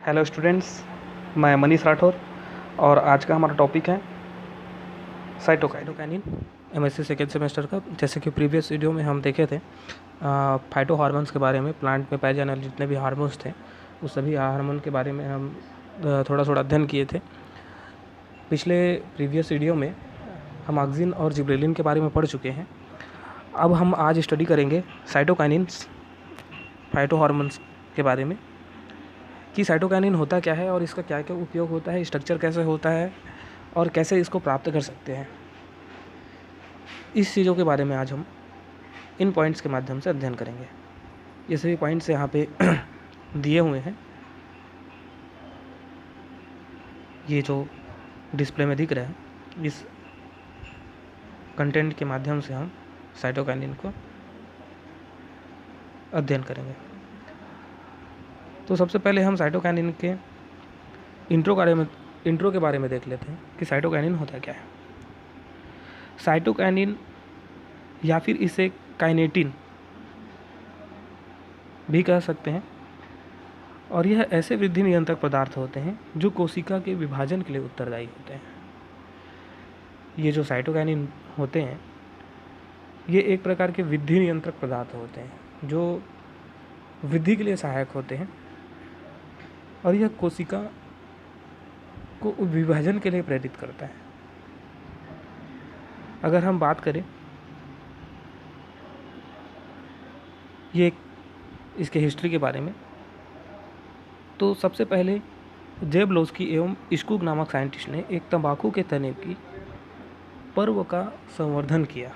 Hello students, मैं मनीष राठौर और आज का हमारा टॉपिक है साइटोकाइनिन एमएससी सेकेंड सेमेस्टर का। जैसे कि प्रीवियस वीडियो में हम देखे थे फाइटो हार्मोन्स के बारे में, प्लांट में पाए जाने वाले जितने भी हार्मोन्स थे उस सभी हार्मोन के बारे में हम थोड़ा थोड़ा अध्ययन किए थे। पिछले प्रीवियस वीडियो में हम ऑक्सिन और जिबरेलिन के बारे में पढ़ चुके हैं। अब हम आज स्टडी करेंगे साइटोकाइनिन्स, फाइटो हार्मोन्स के बारे में कि साइटोकाइनिन होता क्या है और इसका क्या क्या उपयोग होता है, स्ट्रक्चर कैसे होता है और कैसे इसको प्राप्त कर सकते हैं। इस चीज़ों के बारे में आज हम इन पॉइंट्स के माध्यम से अध्ययन करेंगे। ये सभी पॉइंट्स यहाँ पे दिए हुए हैं, ये जो डिस्प्ले में दिख रहा है, इस कंटेंट के माध्यम से हम साइटोकाइनिन को अध्ययन करेंगे। तो सबसे पहले हम साइटोकाइनिन के इंट्रो के बारे में देख लेते हैं कि साइटोकाइनिन होता क्या है। साइटोकाइनिन या फिर इसे काइनेटिन भी कह सकते हैं, और यह ऐसे वृद्धि नियंत्रक पदार्थ होते हैं जो कोशिका के विभाजन के लिए उत्तरदायी होते हैं। ये जो साइटोकाइनिन होते हैं ये एक प्रकार के वृद्धि नियंत्रक पदार्थ होते हैं जो वृद्धि के लिए सहायक होते हैं, और यह कोशिका को विभाजन के लिए प्रेरित करता है। अगर हम बात करें ये इसके हिस्ट्री के बारे में, तो सबसे पहले जेबलोस्की एवं इश्कुक नामक साइंटिस्ट ने एक तंबाकू के तने की पर्व का संवर्धन किया,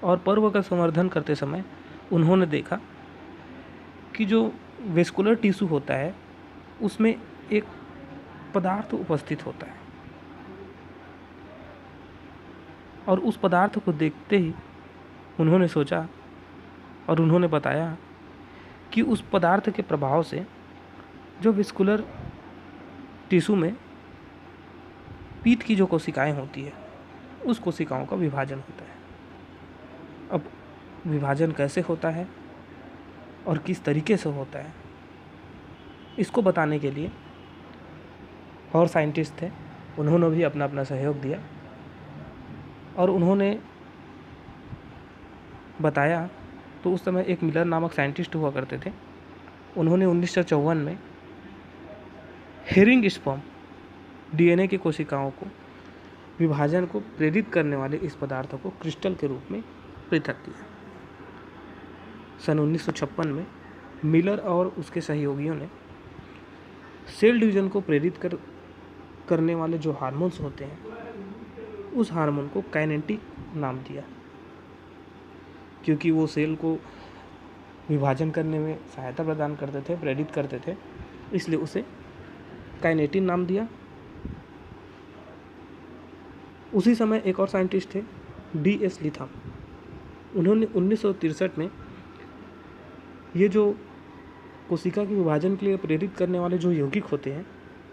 और पर्व का संवर्धन करते समय उन्होंने देखा कि जो वेस्कुलर टिश्यू होता है उसमें एक पदार्थ उपस्थित होता है, और उस पदार्थ को देखते ही उन्होंने सोचा और उन्होंने बताया कि उस पदार्थ के प्रभाव से जो वेस्कुलर टिश्यू में पीत की जो कोशिकाएं होती है उस कोशिकाओं का विभाजन होता है। अब विभाजन कैसे होता है और किस तरीके से होता है, इसको बताने के लिए और साइंटिस्ट थे, उन्होंने भी अपना अपना सहयोग दिया और उन्होंने बताया। तो उस समय एक मिलर नामक साइंटिस्ट हुआ करते थे, उन्होंने 1954 में हेरिंग स्पर्म डीएनए की कोशिकाओं को विभाजन को प्रेरित करने वाले इस पदार्थ को क्रिस्टल के रूप में पृथक किया। सन 1956 में मिलर और उसके सहयोगियों ने सेल डिवीजन को प्रेरित करने वाले जो हार्मोन्स होते हैं उस हार्मोन को काइनेटिक नाम दिया, क्योंकि वो सेल को विभाजन करने में सहायता प्रदान करते थे, प्रेरित करते थे, इसलिए उसे काइनेटिन नाम दिया। उसी समय एक और साइंटिस्ट थे डी.एस. लिथम, उन्होंने 1963 में ये जो कोशिका के विभाजन के लिए प्रेरित करने वाले जो यौगिक होते हैं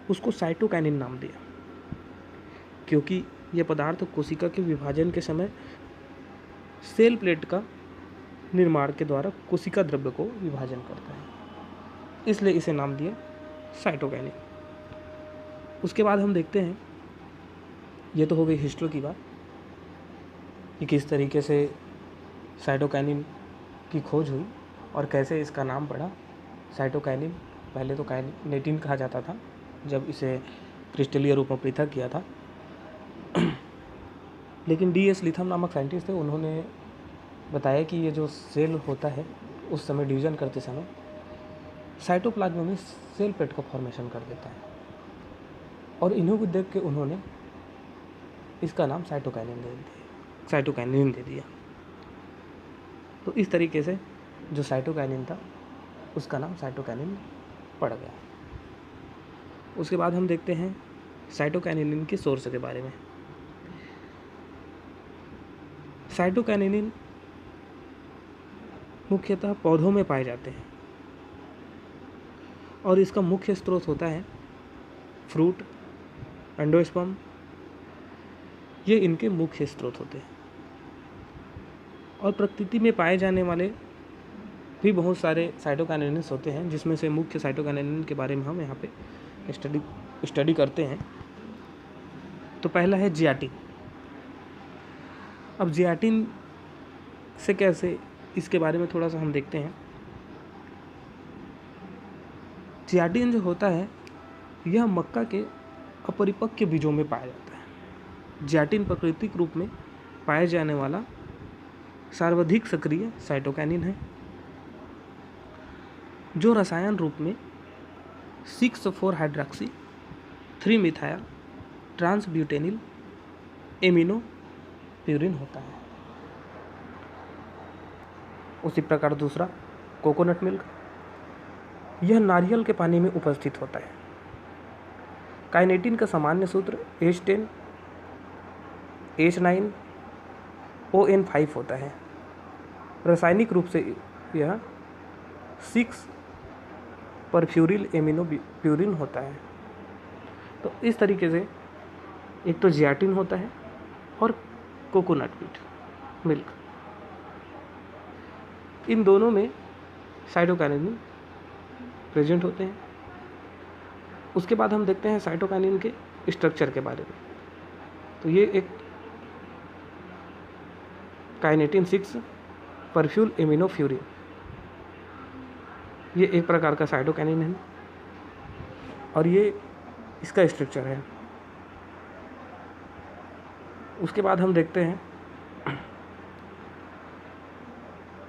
उसको साइटोकाइनिन नाम दिया, क्योंकि ये पदार्थ कोशिका के विभाजन के समय सेल प्लेट का निर्माण के द्वारा कोशिका द्रव्य को विभाजन करता है, इसलिए इसे नाम दिया साइटोकाइनिन। उसके बाद हम देखते हैं, ये तो हो गई हिस्ट्री की बात कि किस तरीके से साइटोकाइनिन की खोज हुई और कैसे इसका नाम पड़ा साइटोकाइनिन। पहले तो काइनेटिन कहा जाता था जब इसे क्रिस्टलीय रूप में पृथक किया था, लेकिन डी.एस. लिथम नामक साइंटिस्ट थे, उन्होंने बताया कि ये जो सेल होता है उस समय डिवीजन करते समय साइटोप्लाज्म में सेल प्लेट का फॉर्मेशन कर देता है, और इन्हीं को देख के उन्होंने इसका नाम साइटोकाइनिन दे दिया। तो इस तरीके से जो साइटोकाइनिन था उसका नाम साइटोकाइनिन पड़ गया। उसके बाद हम देखते हैं साइटोकाइनिन के सोर्स के बारे में। साइटोकाइनिन मुख्यतः पौधों में पाए जाते हैं, और इसका मुख्य स्रोत होता है फ्रूट, एंडोस्पर्म, ये इनके मुख्य स्रोत होते हैं। और प्रकृति में पाए जाने वाले भी बहुत सारे साइटोकाइनेसिस होते हैं, जिसमें से मुख्य साइटोकाइनेसिस के बारे में हम यहाँ पे स्टडी करते हैं। तो पहला है जियाटिन। अब जियाटिन से कैसे, इसके बारे में थोड़ा सा हम देखते हैं। जियाटिन जो होता है यह मक्का के अपरिपक्व बीजों में पाया जाता है। जियाटिन प्राकृतिक रूप में पाया जाने वाला सर्वाधिक सक्रिय साइटोकाइनिन है, जो रसायन रूप में 6,4 हाइड्रॉक्सी 3-मिथाइल ट्रांसब्यूटेनिल एमिनो प्यूरिन होता है। उसी प्रकार दूसरा कोकोनट मिल्क, यह नारियल के पानी में उपस्थित होता है। काइनेटिन का सामान्य सूत्र H10 H9 ON5 होता है। रासायनिक रूप से यह 6-परफ्यूरिल एमिनो प्यूरिन होता है। तो इस तरीके से एक तो जियाटिन होता है और कोकोनट मिल्क, इन दोनों में साइटोकाइनेसिस प्रेजेंट होते हैं। उसके बाद हम देखते हैं साइटोकाइनिन के स्ट्रक्चर के बारे में। तो ये एक काइनेटिन 6 परफ्यूल एमिनोफ्यूरिन, ये एक प्रकार का साइटोकाइनिन है और ये इसका स्ट्रक्चर है। उसके बाद हम देखते हैं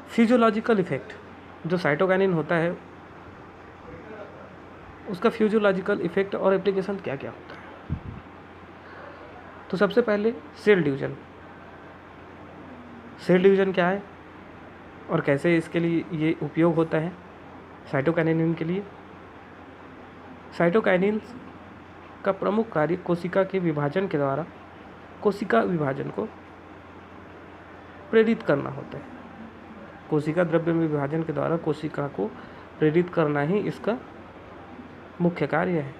फिजियोलॉजिकल इफेक्ट। जो साइटोकाइनिन होता है उसका फिजियोलॉजिकल इफेक्ट और एप्लीकेशन क्या क्या होता है। तो सबसे पहले सेल डिवीजन। सेल डिवीजन क्या है और कैसे इसके लिए ये उपयोग होता है साइटोकाइनिन के लिए। साइटोकाइनिन का प्रमुख कार्य कोशिका के विभाजन के द्वारा कोशिका विभाजन को प्रेरित करना होता है। कोशिका द्रव्य में विभाजन के द्वारा कोशिका को प्रेरित करना ही इसका मुख्य कार्य है।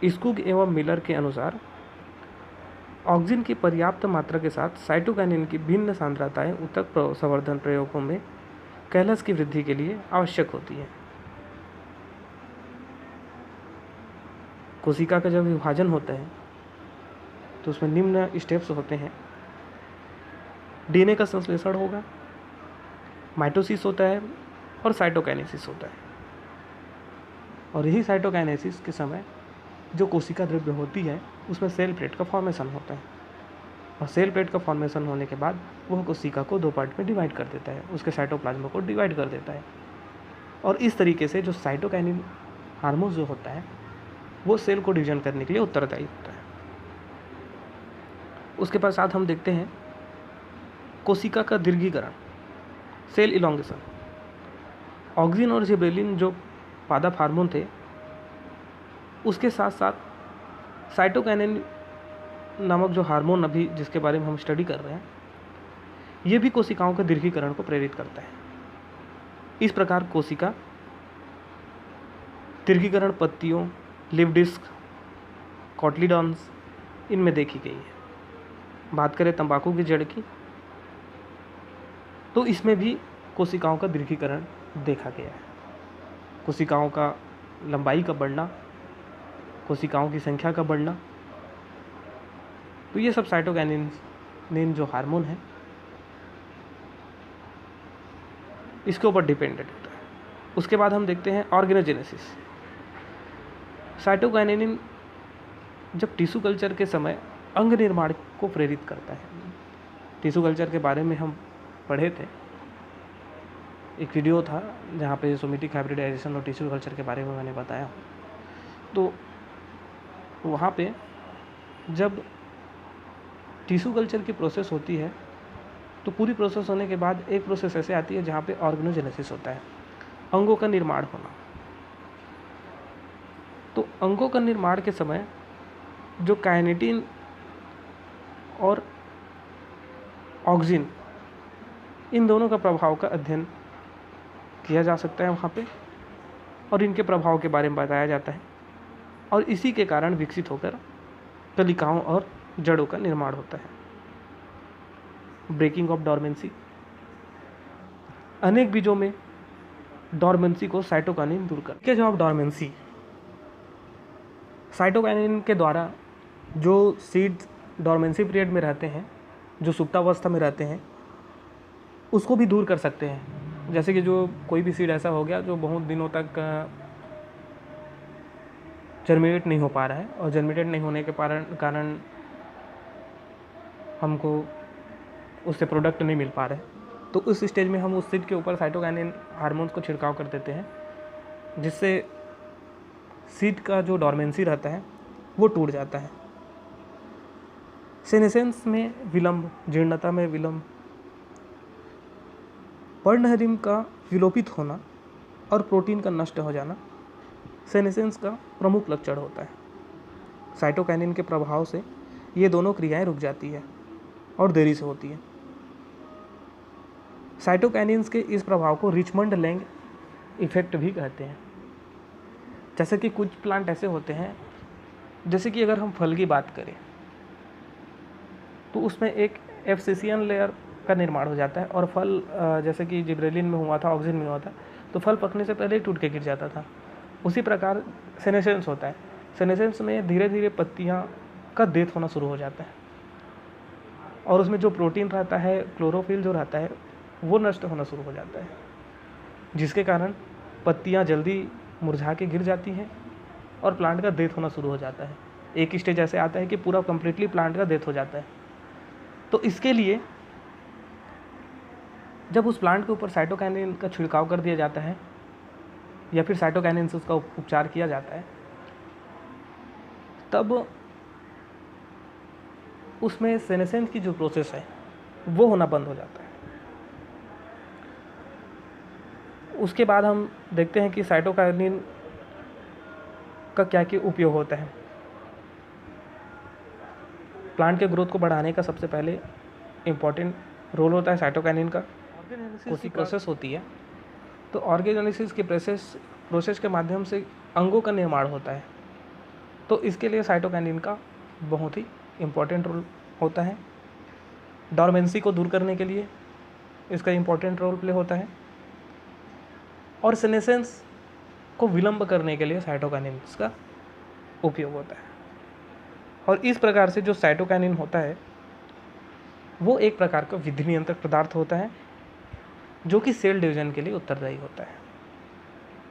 स्कुग एवं मिलर के अनुसार ऑक्सीजन की पर्याप्त मात्रा के साथ साइटोकाइनिन की भिन्न सांद्रताएं ऊतक संवर्धन प्रयोगों में कैलस की वृद्धि के लिए आवश्यक होती है। कोशिका का जब विभाजन होता है तो उसमें निम्न स्टेप्स होते हैं। डीएनए का संश्लेषण होगा, माइटोसिस होता है और साइटोकाइनेसिस होता है। और यही साइटोकाइनेसिस के समय जो कोशिका द्रव्य होती है उसमें सेल प्लेट का फॉर्मेशन होता है और सेल प्लेट का फॉर्मेशन होने के बाद वह कोशिका को 2 पार्ट में डिवाइड कर देता है, उसके साइटोप्लाज्म को डिवाइड कर देता है। और इस तरीके से जो साइटोकाइनिन हार्मोन जो होता है वो सेल को डिवीजन करने के लिए उत्तरदायी होता है। उसके पश्चात हम देखते हैं कोशिका का दीर्घीकरण, सेल इलोंगेशन। ऑक्सीन और जिबरेलिन जो पादप हार्मोन थे उसके साथ साथ साइटोकाइनिन नामक जो हार्मोन अभी जिसके बारे में हम स्टडी कर रहे हैं ये भी कोशिकाओं के दीर्घीकरण को प्रेरित करता है। इस प्रकार कोशिका दीर्घीकरण पत्तियों, लिव डिस्क, कॉटलीडॉन्स इनमें देखी गई है। बात करें तंबाकू की जड़ की तो इसमें भी कोशिकाओं का दीर्घीकरण देखा गया है। कोशिकाओं का लंबाई का बढ़ना, कोशिकाओं की संख्या का बढ़ना, तो ये सब साइटोकाइनिन जो हार्मोन है इसके ऊपर डिपेंडेंट होता है। उसके बाद हम देखते हैं ऑर्गेनोजेनेसिस। साइटोकाइनिन जब टिश्यू कल्चर के समय अंग निर्माण को प्रेरित करता है। टिश्यू कल्चर के बारे में हम पढ़े थे, एक वीडियो था जहाँ पे सोमेटिक हाइब्रिडाइजेशन और टिश्यू कल्चर के बारे में मैंने बताया। तो वहाँ पे जब टिश्यू कल्चर की प्रोसेस होती है तो पूरी प्रोसेस होने के बाद एक प्रोसेस ऐसे आती है जहाँ पे ऑर्गेनोजेनेसिस होता है, अंगों का निर्माण होना। तो अंगों का निर्माण के समय जो काइनेटिन और ऑक्सीन इन दोनों का प्रभाव का अध्ययन किया जा सकता है वहाँ पे और इनके प्रभाव के बारे में बताया जाता है और इसी के कारण विकसित होकर कलिकाओं और जड़ों का निर्माण होता है। Breaking of dormancy. अनेक बीजों में डॉर्मेंसी को साइटोकाइनिन दूर कर के जवाब डॉर्मेंसी साइटोकाइनिन के द्वारा जो सीड्स डॉर्मेंसी पीरियड में रहते हैं, जो सुप्तावस्था में रहते हैं, उसको भी दूर कर सकते हैं। जैसे कि जो कोई भी सीड ऐसा हो गया जो बहुत दिनों तक जर्मिनेट नहीं हो पा रहा है और जर्मिनेट नहीं होने के कारण हमको उससे प्रोडक्ट नहीं मिल पा रहे, तो उस स्टेज में हम उस सीड के ऊपर साइटोकाइनिन हार्मोन्स को छिड़काव कर देते हैं, जिससे सीड का जो डॉर्मेंसी रहता है वो टूट जाता है। सेनेसेंस में विलंब, जीर्णता में विलंब, पर्णहरिम का विलोपित होना और प्रोटीन का नष्ट हो जाना सेनेसेंस का प्रमुख लक्षण होता है। साइटोकाइनिन के प्रभाव से ये दोनों क्रियाएं रुक जाती है और देरी से होती है। साइटोकाइनिन्स के इस प्रभाव को रिचमंड लैंग इफेक्ट भी कहते हैं। जैसे कि कुछ प्लांट ऐसे होते हैं, जैसे कि अगर हम फल की बात करें तो उसमें एक एब्सिसियन लेयर का निर्माण हो जाता है और फल जैसे कि जिब्रेलिन में हुआ था, ऑक्सिन में हुआ था, तो फल पकने से पहले ही टूट के गिर जाता था। उसी प्रकार सेनेसेंस होता है। सेनेसेंस में धीरे धीरे पत्तियां का डेथ होना शुरू हो जाता है और उसमें जो प्रोटीन रहता है, क्लोरोफिल जो रहता है, वो नष्ट होना शुरू हो जाता है, जिसके कारण पत्तियां जल्दी मुरझा के गिर जाती हैं और प्लांट का डेथ होना शुरू हो जाता है। एक स्टेज ऐसे आता है कि पूरा कंप्लीटली प्लांट का डेथ हो जाता है। तो इसके लिए जब उस प्लांट के ऊपर साइटोकाइनिन का छिड़काव कर दिया जाता है या फिर साइटोकाइनिन से उसका उपचार किया जाता है, तब उसमें सेनेसेंस की जो प्रोसेस है वो होना बंद हो जाता है। उसके बाद हम देखते हैं कि साइटोकाइनिन का क्या क्या उपयोग होता है। प्लांट के ग्रोथ को बढ़ाने का सबसे पहले इम्पॉर्टेंट रोल होता है साइटोकाइनिन का। ऑर्गेनेलिसिस की प्रोसेस होती है, तो ऑर्गेनेलिसिस की प्रोसेस के माध्यम से अंगों का निर्माण होता है, तो इसके लिए साइटोकाइनिन का बहुत ही इम्पॉर्टेंट रोल होता है। डॉर्मेंसी को दूर करने के लिए इसका इम्पॉर्टेंट रोल प्ले होता है और सेनेसेंस को विलंब करने के लिए साइटोकाइनिन का उपयोग होता है। और इस प्रकार से जो साइटोकाइनिन होता है वो एक प्रकार का विधि नियंत्रक पदार्थ होता है जो कि सेल डिवीजन के लिए उत्तरदायी होता है।